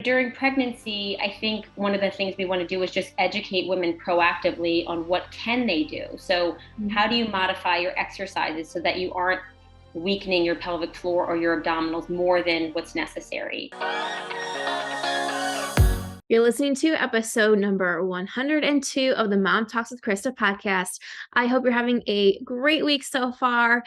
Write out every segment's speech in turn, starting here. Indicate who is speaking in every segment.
Speaker 1: During pregnancy, I think one of the things we want to do is just educate women proactively on what can they do. So how do you modify your exercises so that you aren't weakening your pelvic floor or your abdominals more than what's necessary?
Speaker 2: You're listening to episode number 102 of the MomTalks with Christa podcast. I hope you're having a great week so far.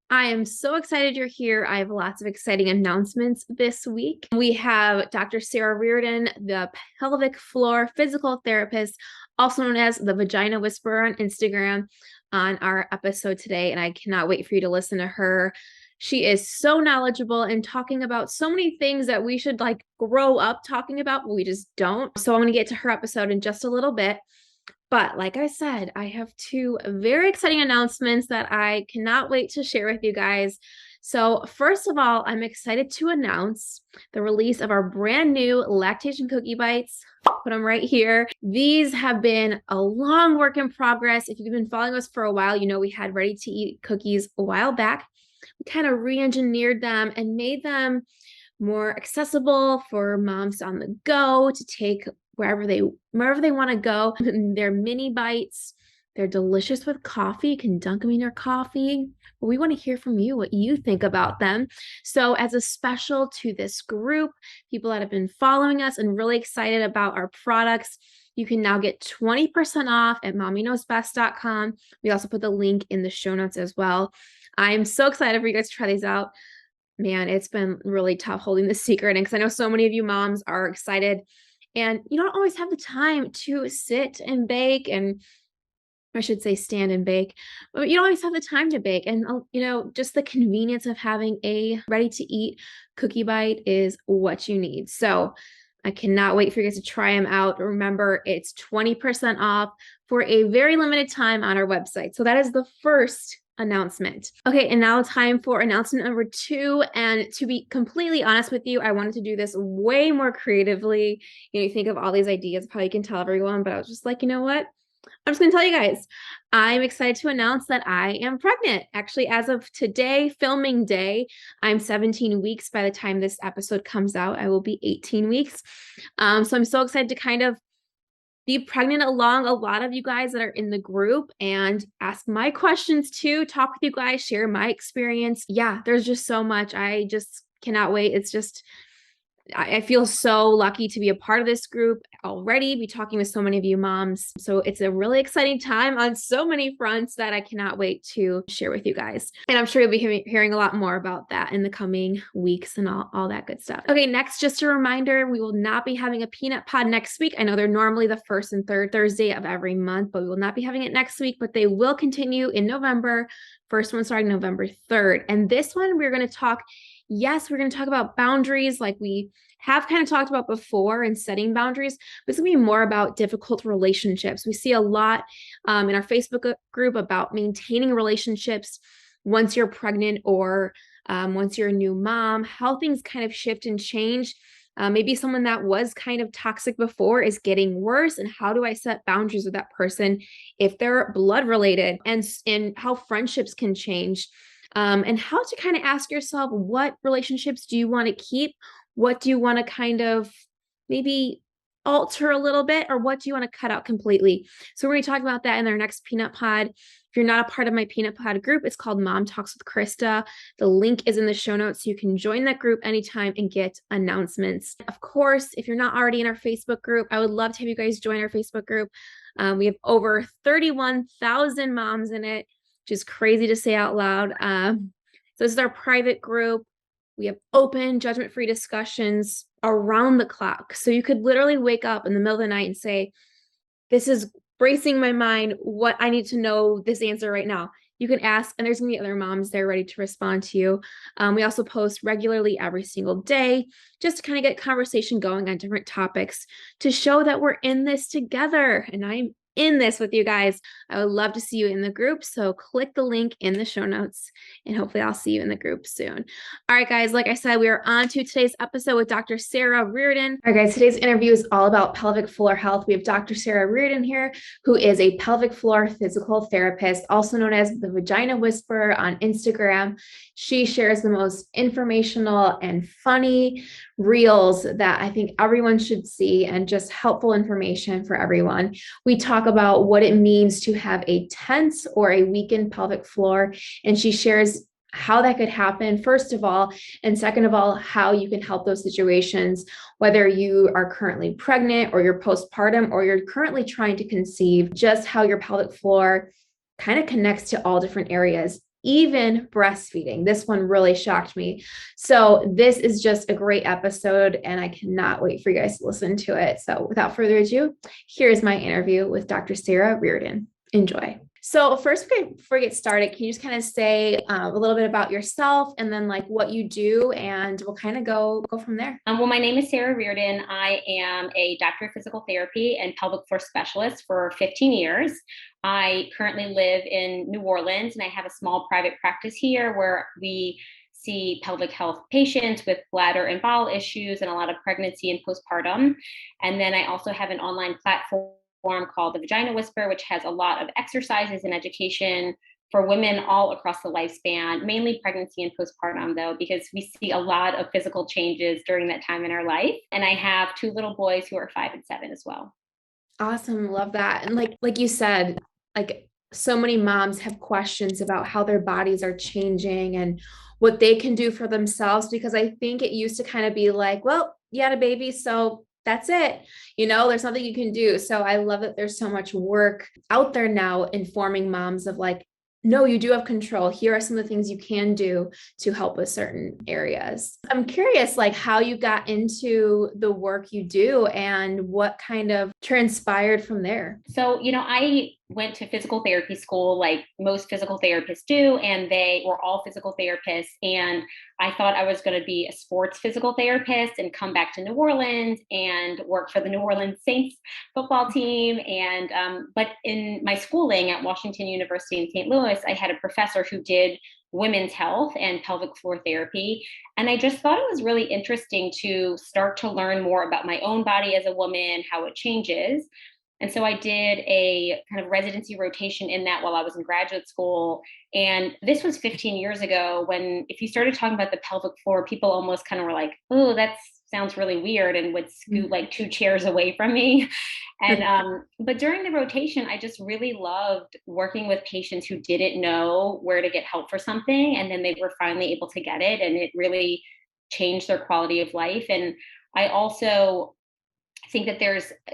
Speaker 2: I am so excited you're here. I have lots of exciting announcements this week. We have Dr. Sara Reardon, the Pelvic Floor Physical Therapist, also known as the Vagina Whisperer on Instagram, on our episode today, and I cannot wait for you to listen to her. She is so knowledgeable and talking about so many things that we should grow up talking about, but we just don't. So I'm going to get to her episode in just a little bit. But like I said, I have two very exciting announcements that I cannot wait to share with you guys. So first of all, I'm excited to announce the release of our brand new lactation cookie bites. Put them right here. These have been a long work in progress. If you've been following us for a while, you know we had ready to eat cookies a while back. We kind of re-engineered them and made them more accessible for moms on the go to take wherever they want to go. They're mini bites. They're delicious with coffee. You can dunk them in your coffee. But we want to hear from you what you think about them. So as a special to this group, people that have been following us and really excited about our products, you can now get 20% off at mommyknowsbest.com. We also put the link in the show notes as well. I'm so excited for you guys to try these out. Man, it's been really tough holding this secret because I know so many of you moms are excited and you don't always have the time to sit and bake, and I should say stand and bake, but you don't always have the time to bake. And, just the convenience of having a ready to eat cookie bite is what you need. So I cannot wait for you guys to try them out. Remember, it's 20% off for a very limited time on our website. So that is the first announcement. Okay, and now time for announcement number 2. And to be completely honest with you, I wanted to do this way more creatively. You think of all these ideas, probably can tell everyone, but I was just like, you know what? I'm just going to tell you guys, I'm excited to announce that I am pregnant. Actually, as of today, filming day, I'm 17 weeks. By the time this episode comes out, I will be 18 weeks. So I'm so excited to kind of be pregnant along a lot of you guys that are in the group and ask my questions too, talk with you guys, share my experience. Yeah, there's just so much. I just cannot wait. It's just, I feel so lucky to be a part of this group already, be talking with so many of you moms. So it's a really exciting time on so many fronts that I cannot wait to share with you guys. And I'm sure you'll be hearing a lot more about that in the coming weeks and all that good stuff. Okay, next, just a reminder, we will not be having a peanut pod next week. I know they're normally the first and third Thursday of every month, but we will not be having it next week, but they will continue in November. First one starting November 3rd. And this one, we're going to talk about boundaries like we have kind of talked about before and setting boundaries, but it's going to be more about difficult relationships. We see a lot in our Facebook group about maintaining relationships once you're pregnant or once you're a new mom, how things kind of shift and change. Maybe someone that was kind of toxic before is getting worse. And how do I set boundaries with that person if they're blood related, and how friendships can change. And how to kind of ask yourself, what relationships do you want to keep? What do you want to kind of maybe alter a little bit, or what do you want to cut out completely? So we're going to talk about that in our next Peanut Pod. If you're not a part of my Peanut Pod group, it's called MomTalks with Christa. The link is in the show notes. So you can join that group anytime and get announcements. Of course, if you're not already in our Facebook group, I would love to have you guys join our Facebook group. We have over 31,000 moms in it, which is crazy to say out loud. So this is our private group. We have open, judgment-free discussions around the clock. So you could literally wake up in the middle of the night and say, this is bracing my mind, what I need to know this answer right now. You can ask, and there's going to be other moms there ready to respond to you. We also post regularly every single day, just to kind of get conversation going on different topics to show that we're in this together. And I'm in this with you guys. I would love to see you in the group. So click the link in the show notes and hopefully I'll see you in the group soon. All right, guys, like I said, we are on to today's episode with Dr. Sara Reardon. All right, guys, today's interview is all about pelvic floor health. We have Dr. Sara Reardon here, who is a pelvic floor physical therapist, also known as the Vagina Whisperer on Instagram. She shares the most informational and funny, reels that I think everyone should see and just helpful information for everyone. We talk about what it means to have a tense or a weakened pelvic floor, and she shares how that could happen, first of all, and second of all, how you can help those situations, whether you are currently pregnant or you're postpartum or you're currently trying to conceive, just how your pelvic floor kind of connects to all different areas, even breastfeeding. This one really shocked me. So this is just a great episode, and I cannot wait for you guys to listen to it. So without further ado, here's my interview with Dr. Sara Reardon. Enjoy. So first, before we get started, can you just kind of say a little bit about yourself and then like what you do, and we'll kind of go from there.
Speaker 1: Well, my name is Sara Reardon. I am a doctor of physical therapy and pelvic floor specialist for 15 years. I currently live in New Orleans, and I have a small private practice here where we see pelvic health patients with bladder and bowel issues and a lot of pregnancy and postpartum. And then I also have an online platform called the Vagina Whisperer, which has a lot of exercises and education for women all across the lifespan, mainly pregnancy and postpartum, though, because we see a lot of physical changes during that time in our life. And I have 2 little boys who are 5 and 7 as well.
Speaker 2: Awesome. Love that. And like you said, like so many moms have questions about how their bodies are changing and what they can do for themselves, because I think it used to kind of be like, well, you had a baby, so that's it. There's nothing you can do. So I love that there's so much work out there now informing moms of like, no, you do have control. Here are some of the things you can do to help with certain areas. I'm curious, like how you got into the work you do and what kind of transpired from there.
Speaker 1: So, I went to physical therapy school like most physical therapists do, and they were all physical therapists. And I thought I was going to be a sports physical therapist and come back to New Orleans and work for the New Orleans Saints football team. And but in my schooling at Washington University in St. Louis, I had a professor who did women's health and pelvic floor therapy. And I just thought it was really interesting to start to learn more about my own body as a woman, how it changes. And so I did a kind of residency rotation in that while I was in graduate school. And this was 15 years ago, when if you started talking about the pelvic floor, people almost kind of were like, oh, that sounds really weird, and would scoot like 2 chairs away from me. And but during the rotation, I just really loved working with patients who didn't know where to get help for something, and then they were finally able to get it, and it really changed their quality of life. And I also think that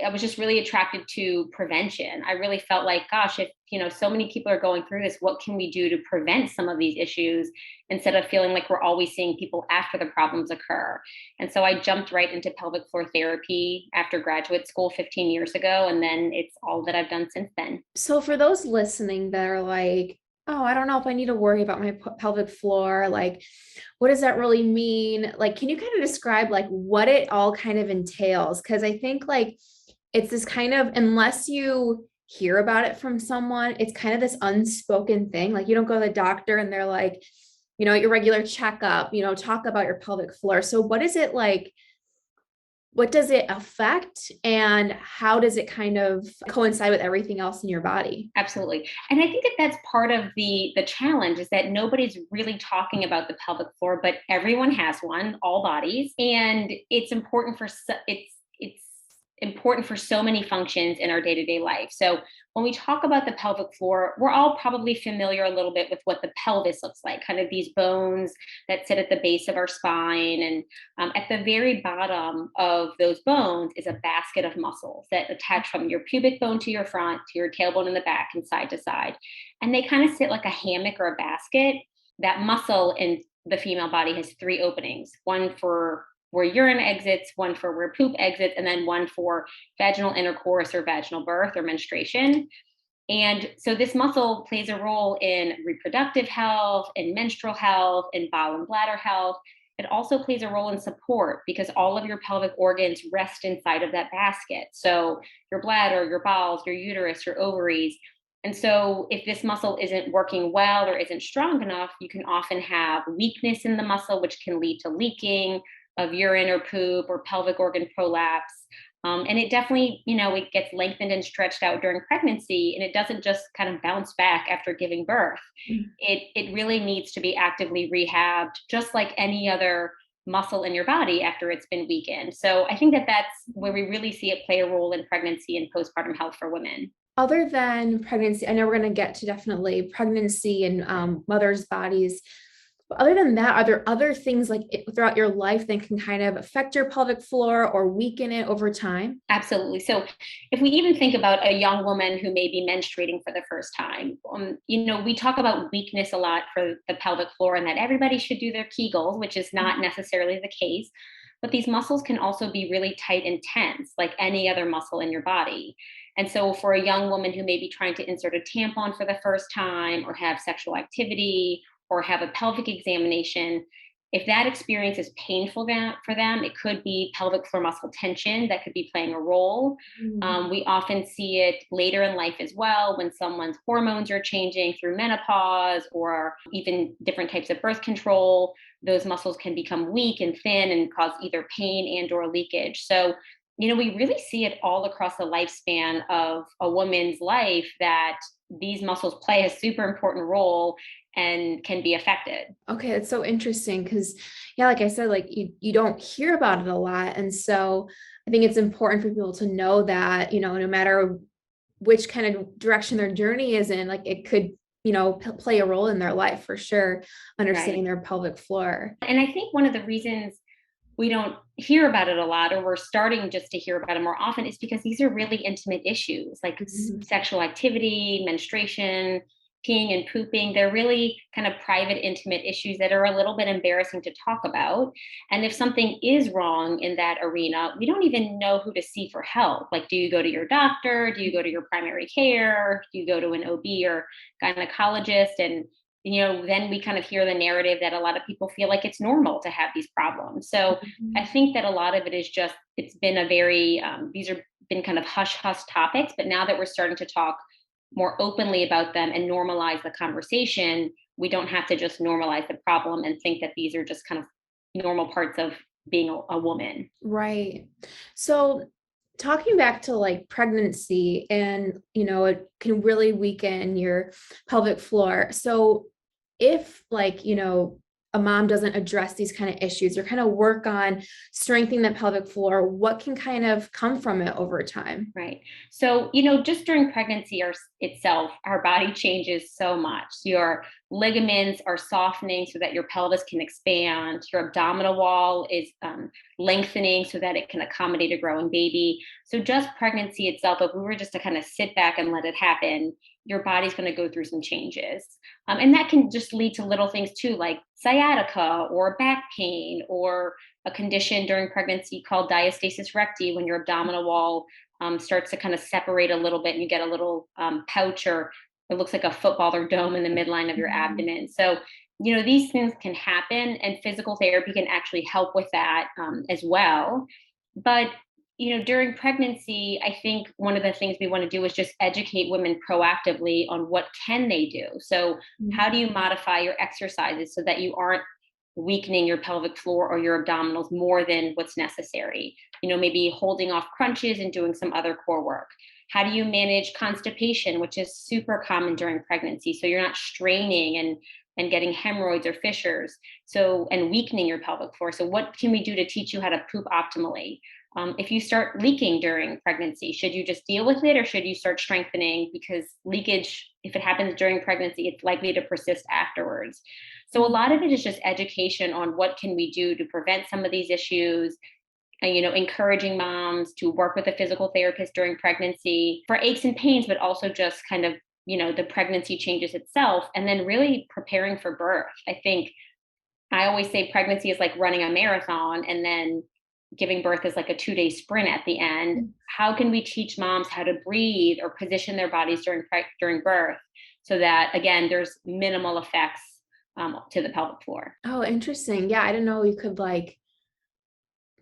Speaker 1: I was just really attracted to prevention. I really felt like, gosh, if, so many people are going through this, what can we do to prevent some of these issues instead of feeling like we're always seeing people after the problems occur? And so I jumped right into pelvic floor therapy after graduate school 15 years ago. And then it's all that I've done since then.
Speaker 2: So for those listening that are like, oh, I don't know if I need to worry about my pelvic floor, like, what does that really mean? Like, can you kind of describe like what it all kind of entails? Because I think like it's this kind of, unless you hear about it from someone, it's kind of this unspoken thing. Like you don't go to the doctor and they're like, your regular checkup, talk about your pelvic floor. So what is it like? What does it affect, and how does it kind of coincide with everything else in your body?
Speaker 1: Absolutely. And I think that that's part of the challenge, is that nobody's really talking about the pelvic floor, but everyone has one, all bodies. And it's important it's important for so many functions in our day-to-day life. So when we talk about the pelvic floor, we're all probably familiar a little bit with what the pelvis looks like, kind of these bones that sit at the base of our spine. And at the very bottom of those bones is a basket of muscles that attach from your pubic bone to your front, to your tailbone in the back, and side to side. And they kind of sit like a hammock or a basket. That muscle in the female body has 3 openings, one for where urine exits, one for where poop exits, and then one for vaginal intercourse or vaginal birth or menstruation. And so this muscle plays a role in reproductive health, in menstrual health, in bowel and bladder health. It also plays a role in support, because all of your pelvic organs rest inside of that basket. So your bladder, your bowels, your uterus, your ovaries. And so if this muscle isn't working well or isn't strong enough, you can often have weakness in the muscle, which can lead to leaking of urine or poop or pelvic organ prolapse. And it definitely, it gets lengthened and stretched out during pregnancy, and it doesn't just kind of bounce back after giving birth. It really needs to be actively rehabbed, just like any other muscle in your body after it's been weakened. So I think that that's where we really see it play a role in pregnancy and postpartum health for women.
Speaker 2: Other than pregnancy, I know we're going to get to definitely pregnancy and mothers' bodies. But other than that, are there other things like throughout your life that can kind of affect your pelvic floor or weaken it over time?
Speaker 1: Absolutely. So if we even think about a young woman who may be menstruating for the first time, we talk about weakness a lot for the pelvic floor and that everybody should do their Kegels, which is not necessarily the case. But these muscles can also be really tight and tense, like any other muscle in your body. And so for a young woman who may be trying to insert a tampon for the first time or have sexual activity or have a pelvic examination, if that experience is painful for them, it could be pelvic floor muscle tension that could be playing a role. We often see it later in life as well when someone's hormones are changing through menopause or even different types of birth control. Those muscles can become weak and thin and cause either pain and or leakage. So, we really see it all across the lifespan of a woman's life that these muscles play a super important role and can be affected.
Speaker 2: Okay, it's so interesting because, yeah, like I said, like you don't hear about it a lot. And so I think it's important for people to know that, no matter which kind of direction their journey is in, like it could, play a role in their life for sure, understanding
Speaker 1: Right.
Speaker 2: their pelvic floor.
Speaker 1: And I think one of the reasons we don't hear about it a lot, or we're starting just to hear about it more often, is because these are really intimate issues like
Speaker 2: Mhm.
Speaker 1: sexual activity, menstruation, peeing and pooping. They're really kind of private, intimate issues that are a little bit embarrassing to talk about. And if something is wrong in that arena, we don't even know who to see for help. Like, do you go to your doctor? Do you go to your primary care? Do you go to an OB or gynecologist? And then we kind of hear the narrative that a lot of people feel like it's normal to have these problems. So I
Speaker 2: Mhm.
Speaker 1: think that a lot of it is just, it's been a very, these are been kind of hush hush topics, but now that we're starting to talk more openly about them and normalize the conversation, we don't have to just normalize the problem and think that these are just kind of normal parts of being a woman.
Speaker 2: Right. So talking back to like pregnancy and, it can really weaken your pelvic floor. So if like, a mom doesn't address these kind of issues or kind of work on strengthening the pelvic floor, what can kind of come from it over time?
Speaker 1: Right. So, just during pregnancy itself, our body changes so much. Your ligaments are softening so that your pelvis can expand. Your abdominal wall is lengthening so that it can accommodate a growing baby. So, just pregnancy itself, if we were just to kind of sit back and let it happen, your body's going to go through some changes. And that can just lead to little things too, like sciatica or back pain or a condition during pregnancy called diastasis recti, when your abdominal wall starts to kind of separate a little bit and you get a little pouch, or it looks like a football or dome in the midline of your
Speaker 2: Mhm.
Speaker 1: abdomen. So, these things can happen, and physical therapy can actually help with that as well. But, during pregnancy, I think one of the things we want to do is just educate women proactively on what can they do. So, how do you modify your exercises so that you aren't weakening your pelvic floor or your abdominals more than what's necessary? Maybe holding off crunches and doing some other core work. How do you manage constipation, which is super common during pregnancy, so you're not straining and getting hemorrhoids or fissures, so and weakening your pelvic floor? So what can we do to teach you how to poop optimally? If you start leaking during pregnancy, should you just deal with it or should you start strengthening? Because leakage, if it happens during pregnancy, it's likely to persist afterwards. So a
Speaker 2: Mhm.
Speaker 1: lot of it is just education on what can we do to prevent some of these issues, and encouraging moms to work with a physical therapist during pregnancy for aches and pains, but also just kind of the pregnancy changes itself, and then really preparing for birth. I think I always say pregnancy is like running a marathon, and then giving birth is like a 2-day sprint at the end. How can we teach moms how to breathe or position their bodies during birth so that, again, there's minimal effects to the pelvic floor?
Speaker 2: Oh, interesting. Yeah, I didn't know you could like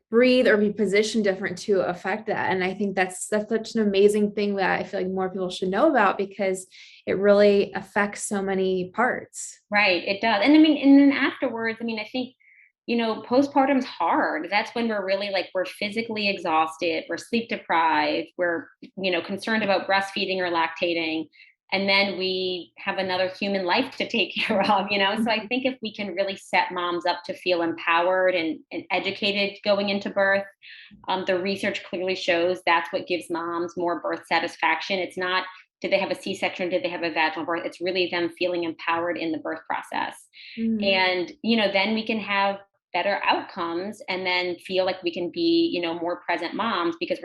Speaker 2: breathe or be positioned different to affect that. And I think that's such an amazing thing that I feel like more people should know about because it really affects so many parts.
Speaker 1: Right, it does. And I mean, and then afterwards, I mean, I think, postpartum's hard. That's when we're really like, we're physically exhausted, we're sleep deprived, we're, concerned about breastfeeding or lactating. And then we have another human life to take care of, So I think if we can really set moms up to feel empowered and educated going into birth, the research clearly shows that's what gives moms more birth satisfaction. It's not, did they have a C-section? Did they have a vaginal birth? It's really them feeling empowered in the birth process. And, then we can have better outcomes and then feel like we can be, more present moms because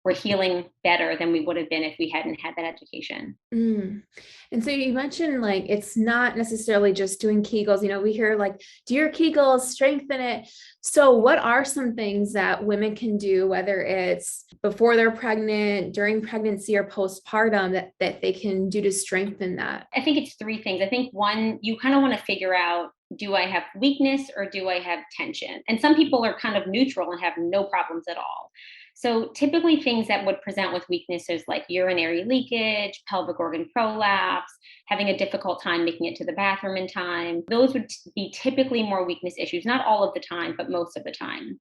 Speaker 1: we're healing better than we would have been if we hadn't had that education.
Speaker 2: And so you mentioned like, it's not necessarily just doing Kegels, we hear like, do your Kegels, strengthen it. So what are some things that women can do, whether it's before they're pregnant, during pregnancy, or postpartum, that they can do to strengthen that?
Speaker 1: I think it's three things. I think one, you kind of want to figure out, do I have weakness or do I have tension? And some people are kind of neutral and have no problems at all. So typically things that would present with weaknesses like urinary leakage, pelvic organ prolapse, having a difficult time making it to the bathroom in time, those would be typically more weakness issues, not all of the time, but most of the time.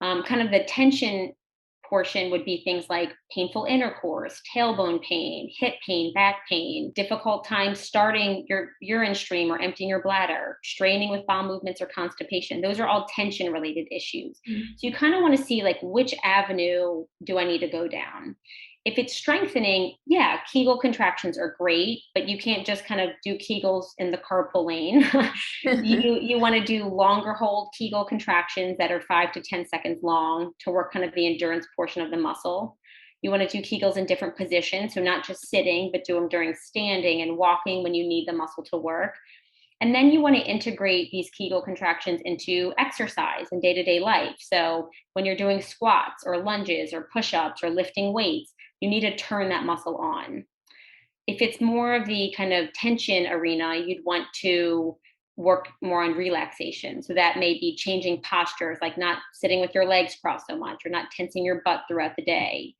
Speaker 1: Kind of the tension portion would be things like painful intercourse, tailbone pain, hip pain, back pain, difficult time starting your urine stream or emptying your bladder, straining with bowel movements or constipation. Those are all tension related issues. So you kind of want to see like, which avenue do I need to go down? If it's strengthening, yeah, Kegel contractions are great, but you can't just kind of do Kegels in the carpool lane. You want to do longer hold Kegel contractions that are 5 to 10 seconds long to work kind of the endurance portion of the muscle. You want to do Kegels in different positions, so not just sitting, but do them during standing and walking when you need the muscle to work. And then you want to integrate these Kegel contractions into exercise in day-to-day life. So when you're doing squats or lunges or push-ups or lifting weights, you need to turn that muscle on. If it's more of the kind of tension arena, you'd want to work more on relaxation. So that may be changing postures, like not sitting with your legs crossed so much or not tensing your butt throughout the day.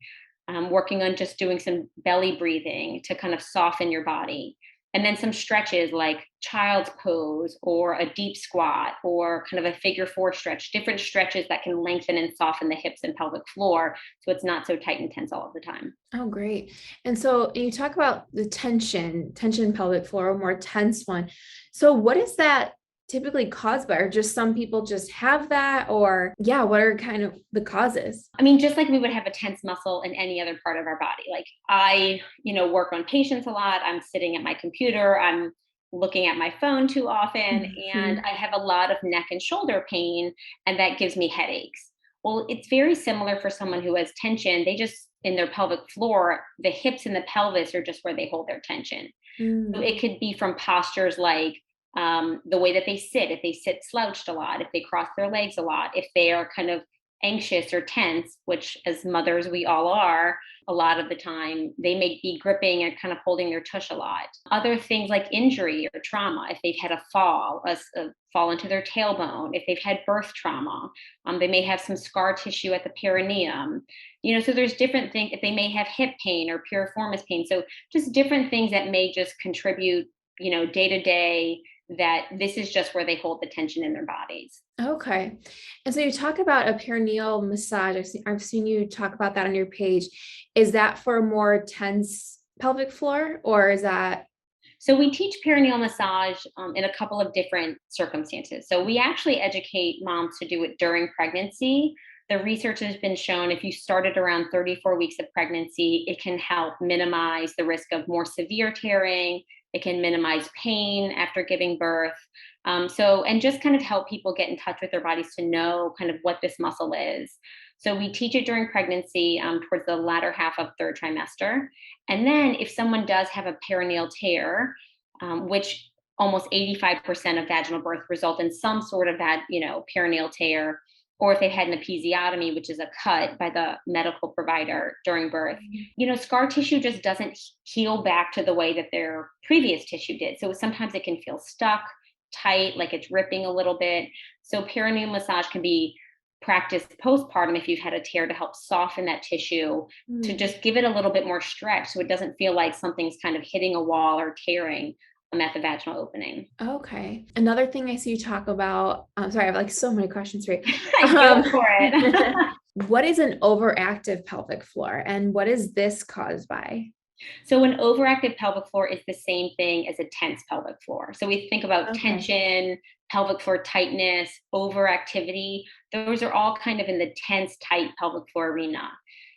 Speaker 1: Working on just doing some belly breathing to kind of soften your body. And then some stretches like child's pose or a deep squat or kind of a figure four stretch, different stretches that can lengthen and soften the hips and pelvic floor so it's not so tight and tense all of the time.
Speaker 2: Oh, great. And so you talk about the tension pelvic floor, a more tense one. So what is that typically caused by? Or just some people just have that? Or what are kind of the causes?
Speaker 1: I mean, just like we would have a tense muscle in any other part of our body. Like I, work on patients a lot. I'm sitting at my computer. I'm looking at my phone too often. And I have a lot of neck and shoulder pain, and that gives me headaches. Well, it's very similar for someone who has tension. They just, in their pelvic floor, the hips and the pelvis are just where they hold their tension. So it could be from postures like the way that they sit, if they sit slouched a lot, if they cross their legs a lot, if they are kind of anxious or tense, which as mothers we all are a lot of the time, they may be gripping and kind of holding their tush a lot. Other things like injury or trauma, if they've had a fall into their tailbone, if they've had birth trauma, they may have some scar tissue at the perineum. So there's different things, if they may have hip pain or piriformis pain. So just different things that may just contribute, day to day, that this is just where they hold the tension in their bodies.
Speaker 2: Okay. And so you talk about a perineal massage. I've seen you talk about that on your page. Is that for a more tense pelvic floor, or is that?
Speaker 1: So we teach perineal massage in a couple of different circumstances. So we actually educate moms to do it during pregnancy. The research has been shown if you started around 34 weeks of pregnancy, it can help minimize the risk of more severe tearing. It can minimize pain after giving birth. And just kind of help people get in touch with their bodies to know kind of what this muscle is. So we teach it during pregnancy towards the latter half of third trimester. And then if someone does have a perineal tear, which almost 85% of vaginal birth result in some sort of perineal tear, or if they've had an episiotomy, which is a cut by the medical provider during birth, scar tissue just doesn't heal back to the way that their previous tissue did. So sometimes it can feel stuck, tight, like it's ripping a little bit. So perineal massage can be practiced postpartum if you've had a tear to help soften that tissue, to just give it a little bit more stretch so it doesn't feel like something's kind of hitting a wall or tearing at the vaginal opening.
Speaker 2: Okay. Another thing I see you talk about, sorry, I have like so many questions for you.
Speaker 1: Go for it.
Speaker 2: What is an overactive pelvic floor and what is this caused by?
Speaker 1: So an overactive pelvic floor is the same thing as a tense pelvic floor. So we think about
Speaker 2: Okay.
Speaker 1: tension, pelvic floor tightness, overactivity. Those are all kind of in the tense, tight pelvic floor arena.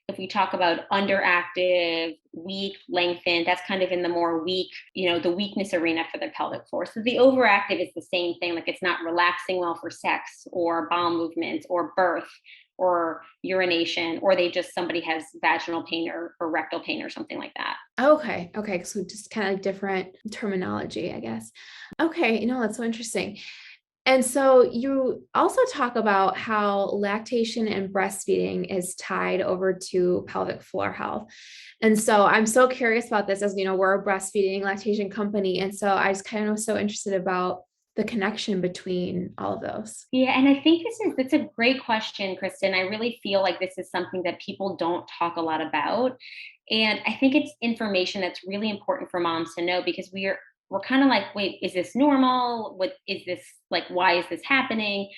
Speaker 1: If we talk about underactive, weak, lengthened, that's kind of in the more weak, the weakness arena for the pelvic floor. So the overactive is the same thing, like it's not relaxing well for sex or bowel movements or birth or urination, or somebody has vaginal pain or rectal pain or something like that.
Speaker 2: Okay. Okay. So just kind of like different terminology, I guess. Okay. That's so interesting. And so you also talk about how lactation and breastfeeding is tied over to pelvic floor health. And so I'm so curious about this, as we're a breastfeeding lactation company. And so I just kind of so interested about the connection between all of those.
Speaker 1: Yeah, and I think that's a great question, Kristen. I really feel like this is something that people don't talk a lot about. And I think it's information that's really important for moms to know, because we're kind of like, wait, is this normal? What is this, like, why is this happening?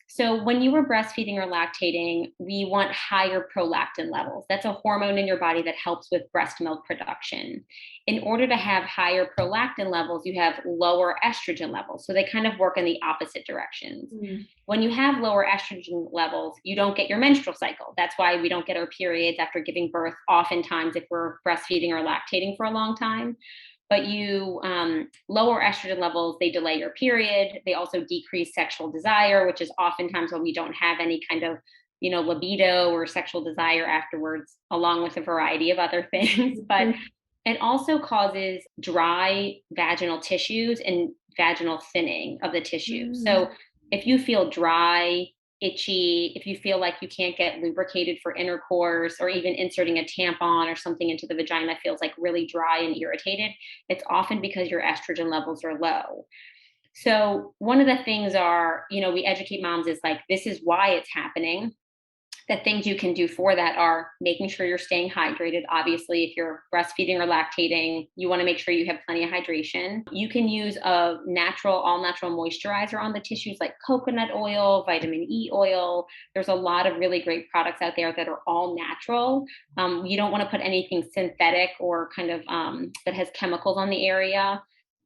Speaker 1: So when you were breastfeeding or lactating, we want higher prolactin levels. That's a hormone in your body that helps with breast milk production. In order to have higher prolactin levels, you have lower estrogen levels. So they kind of work in the opposite directions.
Speaker 2: Mm.
Speaker 1: When you have lower estrogen levels, you don't get your menstrual cycle. That's why we don't get our periods after giving birth, oftentimes, if we're breastfeeding or lactating for a long time. But you lower estrogen levels, they delay your period. They also decrease sexual desire, which is oftentimes when we don't have any kind of libido or sexual desire afterwards, along with a variety of other things. But
Speaker 2: Mm.
Speaker 1: it also causes dry vaginal tissues and vaginal thinning of the tissue.
Speaker 2: Mm.
Speaker 1: So if you feel dry, itchy, if you feel like you can't get lubricated for intercourse, or even inserting a tampon or something into the vagina feels like really dry and irritated, it's often because your estrogen levels are low. So one of the things we educate moms is like, this is why it's happening. The things you can do for that are making sure you're staying hydrated. Obviously, if you're breastfeeding or lactating, you want to make sure you have plenty of hydration. You can use a all natural moisturizer on the tissues, like coconut oil, vitamin E oil. There's a lot of really great products out there that are all natural. You don't want to put anything synthetic or kind of that has chemicals on the area.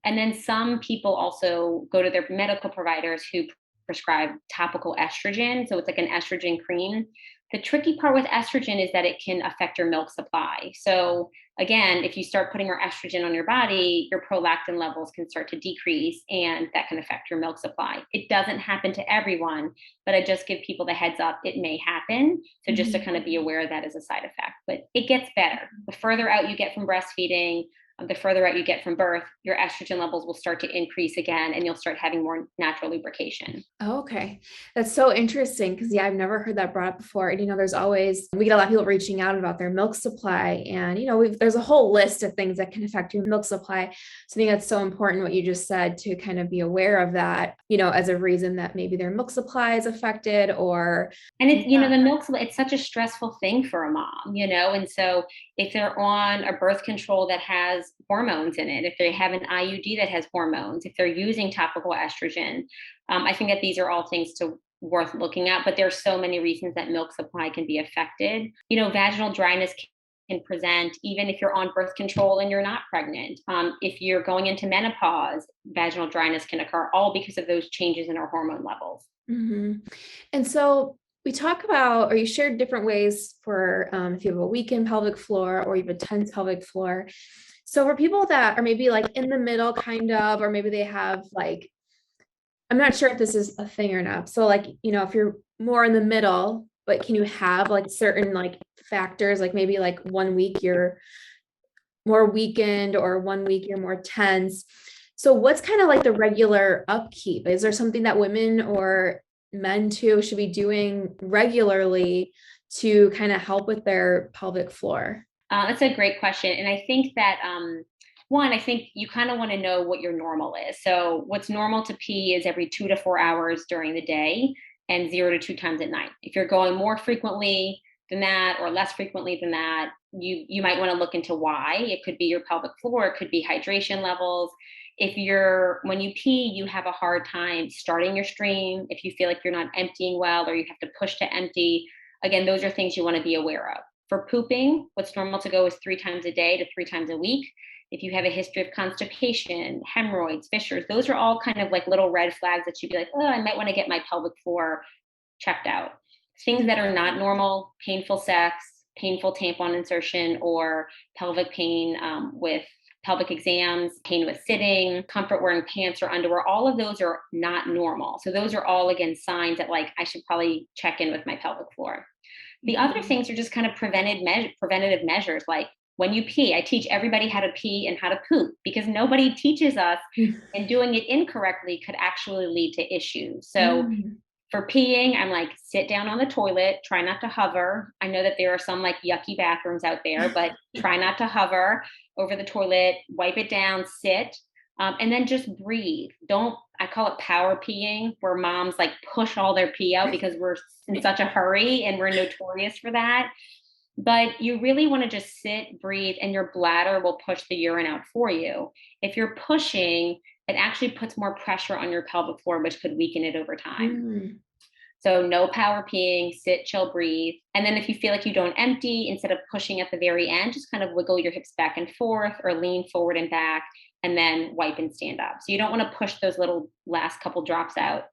Speaker 1: And then some people also go to their medical providers who prescribe topical estrogen. So it's like an estrogen cream. The tricky part with estrogen is that it can affect your milk supply. So again, if you start putting more estrogen on your body, your prolactin levels can start to decrease, and that can affect your milk supply. It doesn't happen to everyone, but I just give people the heads up, it may happen. So just to
Speaker 2: Mhm.
Speaker 1: kind of be aware of that as a side effect, but it gets better. The further out you get from breastfeeding, the further out you get from birth, your estrogen levels will start to increase again, and you'll start having more natural lubrication.
Speaker 2: Oh, okay. That's so interesting because, yeah, I've never heard that brought up before. And, we get a lot of people reaching out about their milk supply. And, there's a whole list of things that can affect your milk supply. So I think that's so important what you just said, to kind of be aware of that, as a reason that maybe their milk supply is affected, or.
Speaker 1: And it's,
Speaker 2: Yeah.
Speaker 1: the milk, it's such a stressful thing for a mom, and so if they're on a birth control that has hormones in it, if they have an IUD that has hormones, if they're using topical estrogen, I think that these are all things worth looking at. But there's so many reasons that milk supply can be affected. Vaginal dryness can present even if you're on birth control and you're not pregnant. If you're going into menopause, vaginal dryness can occur, all because of those changes in our hormone levels.
Speaker 2: Mhm. And so we talk about, or you shared different ways for if you have a weakened pelvic floor or you have a tense pelvic floor. So for people that are maybe like in the middle, kind of, or maybe they have like, I'm not sure if this is a thing or not. So like, if you're more in the middle, but can you have like certain like factors, like maybe like 1 week you're more weakened or 1 week you're more tense. So what's kind of like the regular upkeep? Is there something that women or men too should be doing regularly to kind of help with their pelvic floor?
Speaker 1: That's a great question. And I think that one, I think you kind of want to know what your normal is. So what's normal to pee is every 2 to 4 hours during the day and 0 to 2 times at night. If you're going more frequently than that or less frequently than that, you might want to look into why. It could be your pelvic floor, it could be hydration levels. If when you pee, you have a hard time starting your stream, if you feel like you're not emptying well or you have to push to empty, again, those are things you want to be aware of. For pooping, what's normal to go is 3 times a day to 3 times a week. If you have a history of constipation, hemorrhoids, fissures, those are all kind of like little red flags that you'd be like, oh, I might want to get my pelvic floor checked out. Things that are not normal: painful sex, painful tampon insertion, or pelvic pain with pelvic exams, pain with sitting, comfort wearing pants or underwear, all of those are not normal. So those are all, again, signs that like I should probably check in with my pelvic floor. The other things are just kind of preventative measures. Like when you pee, I teach everybody how to pee and how to poop, because nobody teaches us, and doing it incorrectly could actually lead to issues. So for peeing, I'm like, sit down on the toilet, try not to hover. I know that there are some like yucky bathrooms out there, but try not to hover over the toilet, wipe it down, sit, and then just breathe. I call it power peeing, where moms like push all their pee out because we're in such a hurry, and we're notorious for that. But you really want to just sit, breathe, and your bladder will push the urine out for you. If you're pushing, it actually puts more pressure on your pelvic floor, which could weaken it over time. So no power peeing, sit, chill, breathe. And then if you feel like you don't empty, instead of pushing at the very end, just kind of wiggle your hips back and forth or lean forward and back, and then wipe and stand up. So you don't want to push those little last couple drops out.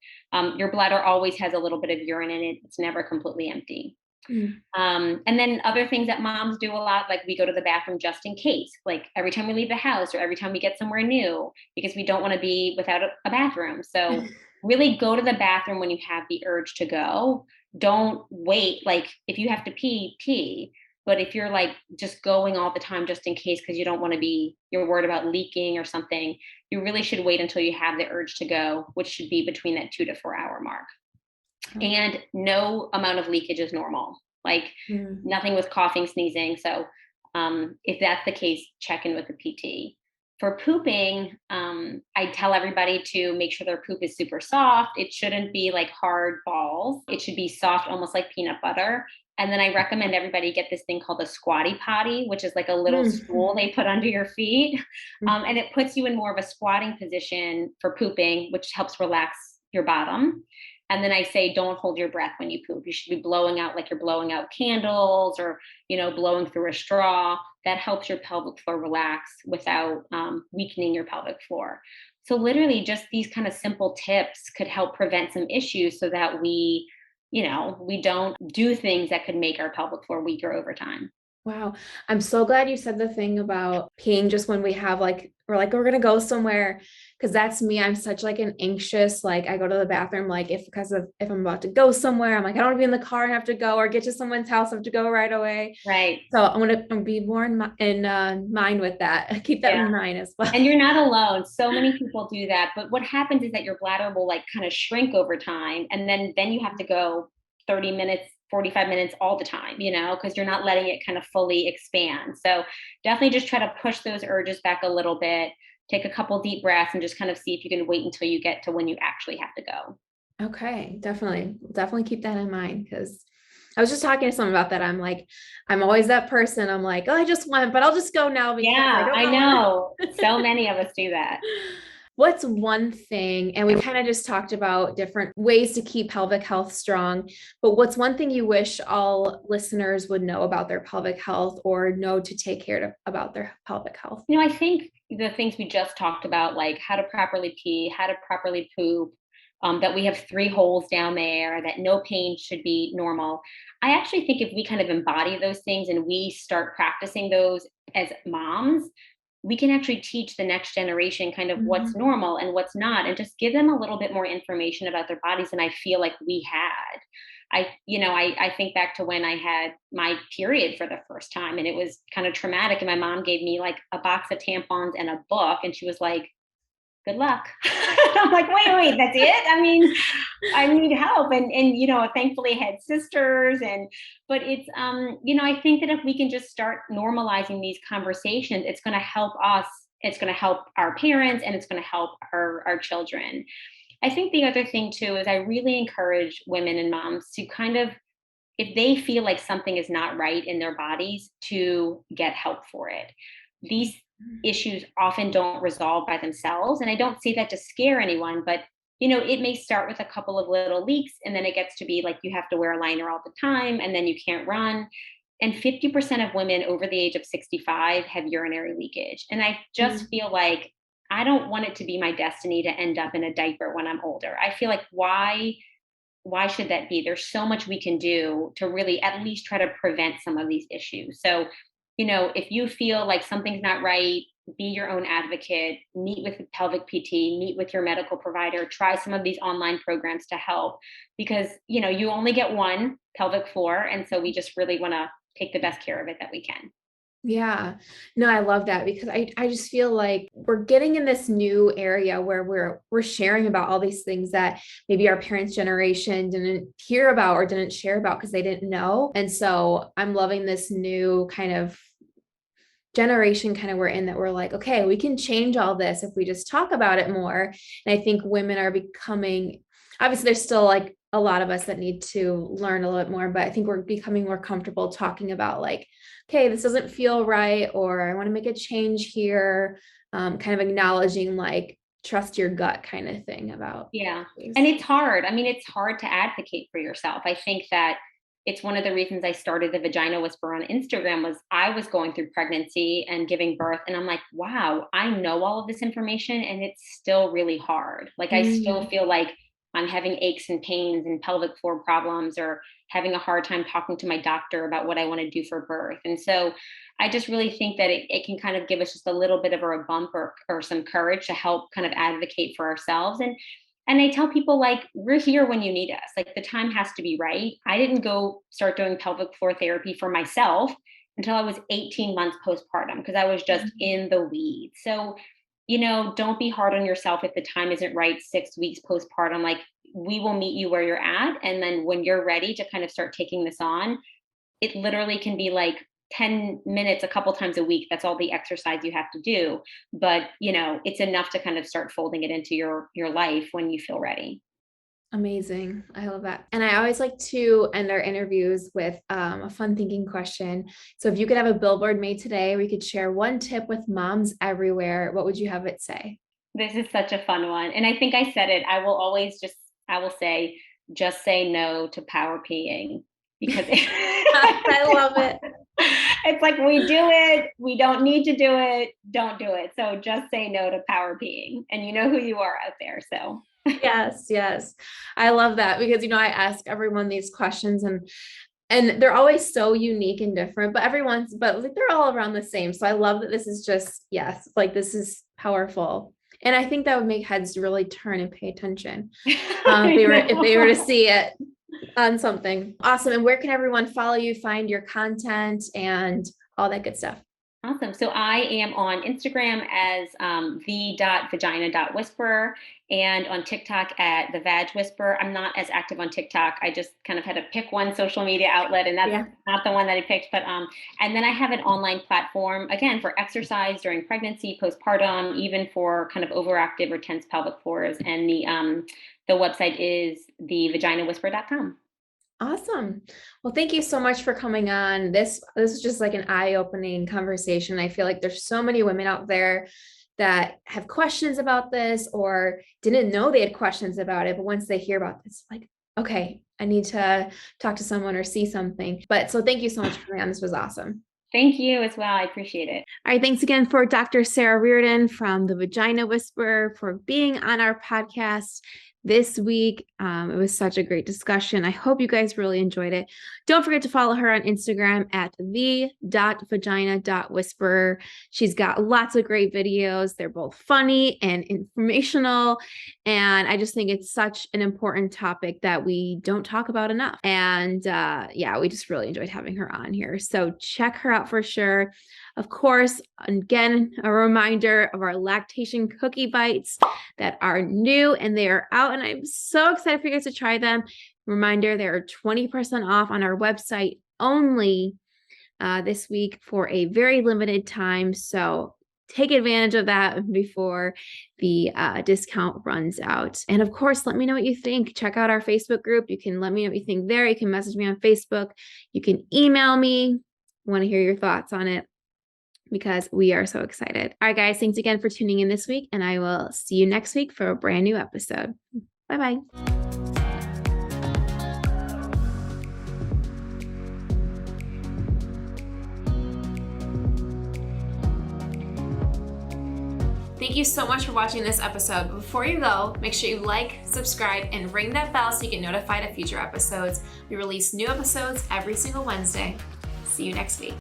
Speaker 1: Your bladder always has a little bit of urine in it. It's never completely empty. And then other things that moms do a lot, like we go to the bathroom just in case, like every time we leave the house or every time we get somewhere new, because we don't want to be without a bathroom. So really go to the bathroom when you have the urge to go. Don't wait. Like if you have to pee, pee. But if you're like just going all the time just in case because you don't want to you're worried about leaking or something, you really should wait until you have the urge to go, which should be between that 2 to 4 hour mark. And no amount of leakage is normal, like nothing with coughing, sneezing. So if that's the case, check in with the PT. For pooping, I tell everybody to make sure their poop is super soft. It shouldn't be like hard balls. It should be soft, almost like peanut butter. And then I recommend everybody get this thing called a squatty potty, which is like a little stool they put under your feet. And it puts you in more of a squatting position for pooping, which helps relax your bottom. And then I say, don't hold your breath when you poop. You should be blowing out like you're blowing out candles, or, blowing through a straw. That helps your pelvic floor relax without weakening your pelvic floor. So literally just these kind of simple tips could help prevent some issues so that we don't do things that could make our pelvic floor weaker over time.
Speaker 2: Wow. I'm so glad you said the thing about peeing just when we have we're going to go somewhere. Cause that's me. I'm such like an anxious, like I go to the bathroom, like if I'm about to go somewhere, I'm like, I don't want to be in the car and have to go, or get to someone's house, I have to go right away.
Speaker 1: Right.
Speaker 2: So I'm going to be more in mind with that. Keep that in mind as well.
Speaker 1: And you're not alone. So many people do that. But what happens is that your bladder will like kind of shrink over time. And then you have to go 30 minutes, 45 minutes all the time, because you're not letting it kind of fully expand. So definitely just try to push those urges back a little bit, take a couple deep breaths, and just kind of see if you can wait until you get to when you actually have to go.
Speaker 2: Okay. Definitely keep that in mind, because I was just talking to someone about that. I'm like, I'm always that person. I'm like, oh, I just went, but I'll just go now because I
Speaker 1: know. So many of us do that.
Speaker 2: What's one thing, and we kind of just talked about different ways to keep pelvic health strong, but what's one thing you wish all listeners would know about their pelvic health, or know to take care about their pelvic health?
Speaker 1: I think the things we just talked about, like how to properly pee, how to properly poop, that we have 3 holes down there, that no pain should be normal. I actually think if we kind of embody those things and we start practicing those as moms, we can actually teach the next generation kind of what's normal and what's not, and just give them a little bit more information about their bodies than I feel like we had. I think back to when I had my period for the first time, and it was kind of traumatic. And my mom gave me like a box of tampons and a book, and she was like, good luck. I'm like, wait, that's it? I mean, I need help. And thankfully I had sisters, but it's, I think that if we can just start normalizing these conversations, it's going to help us, it's going to help our parents, and it's going to help our children. I think the other thing too, is I really encourage women and moms to kind of, if they feel like something is not right in their bodies, to get help for it. These issues often don't resolve by themselves. And I don't say that to scare anyone, but it may start with a couple of little leaks, and then it gets to be like you have to wear a liner all the time, and then you can't run. And 50% of women over the age of 65 have urinary leakage. And I just feel like I don't want it to be my destiny to end up in a diaper when I'm older. I feel like why should that be? There's so much we can do to really at least try to prevent some of these issues. So, if you feel like something's not right, be your own advocate, meet with the pelvic PT, meet with your medical provider, try some of these online programs to help because, you only get one pelvic floor. And so we just really want to take the best care of it that we can.
Speaker 2: Yeah, no, I love that because I just feel like we're getting in this new area where we're sharing about all these things that maybe our parents' generation didn't hear about or didn't share about because they didn't know. And so I'm loving this new kind of generation kind of we're in that we're like, okay, we can change all this if we just talk about it more. And I think women are becoming, obviously there's still like a lot of us that need to learn a little bit more, but I think we're becoming more comfortable talking about like, okay, this doesn't feel right, or I want to make a change here. Kind of acknowledging like trust your gut kind of thing about.
Speaker 1: Yeah. And it's hard. I mean, it's hard to advocate for yourself. I think that it's one of the reasons I started the Vagina Whisperer on Instagram was I was going through pregnancy and giving birth. And I'm like, wow, I know all of this information and it's still really hard. Like I still feel like I'm having aches and pains and pelvic floor problems or having a hard time talking to my doctor about what I want to do for birth. And so I just really think that it can kind of give us just a little bit of a bump or some courage to help kind of advocate for ourselves. And I tell people like, we're here when you need us. Like the time has to be right. I didn't go start doing pelvic floor therapy for myself until I was 18 months postpartum because I was just in the weeds. So don't be hard on yourself if the time isn't right 6 weeks postpartum. Like we will meet you where you're at. And then when you're ready to kind of start taking this on, it literally can be like 10 minutes a couple times a week. That's all the exercise you have to do. But, it's enough to kind of start folding it into your life when you feel ready.
Speaker 2: Amazing. I love that. And I always like to end our interviews with a fun thinking question. So if you could have a billboard made today, we could share one tip with moms everywhere, what would you have it say?
Speaker 1: This is such a fun one. And I think I said it. I will say, just say no to power peeing because
Speaker 2: I love it.
Speaker 1: It's like we do it. We don't need to do it. Don't do it. So just say no to power peeing and you know who you are out there. So
Speaker 2: Yes. I love that because, I ask everyone these questions and they're always so unique and different, but like they're all around the same. So I love that this is just, yes, like this is powerful. And I think that would make heads really turn and pay attention if they were to see it on something. Awesome. And where can everyone follow you, find your content and all that good stuff?
Speaker 1: Awesome. So I am on Instagram as the.vagina.whisperer and on TikTok at the Vag Whisperer. I'm not as active on TikTok. I just kind of had to pick one social media outlet and that's not the one that I picked. But and then I have an online platform, again, for exercise during pregnancy, postpartum, even for kind of overactive or tense pelvic floors. And the website is thevaginawhisperer.com.
Speaker 2: Awesome. Well, thank you so much for coming on. This is just like an eye-opening conversation. I feel like there's so many women out there that have questions about this or didn't know they had questions about it. But once they hear about this, like, okay, I need to talk to someone or see something. But so thank you so much for coming on. This was awesome.
Speaker 1: Thank you as well. I appreciate it.
Speaker 2: All right. Thanks again for Dr. Sara Reardon from the Vagina Whisperer for being on our podcast this week. It was such a great discussion. I hope you guys really enjoyed it. Don't forget to follow her on Instagram at the.vagina.whisperer. She's got lots of great videos. They're both funny and informational. And I just think it's such an important topic that we don't talk about enough. And we just really enjoyed having her on here. So check her out for sure. Of course, again, a reminder of our lactation cookie bites that are new and they are out. And I'm so excited for you guys to try them. Reminder, they are 20% off on our website only this week for a very limited time. So take advantage of that before the discount runs out. And of course, let me know what you think. Check out our Facebook group. You can let me know what you think there. You can message me on Facebook. You can email me. I want to hear your thoughts on it, because we are so excited. All right, guys, thanks again for tuning in this week, and I will see you next week for a brand new episode. Bye-bye. Thank you so much for watching this episode. But before you go, make sure you like, subscribe, and ring that bell so you get notified of future episodes. We release new episodes every single Wednesday. See you next week.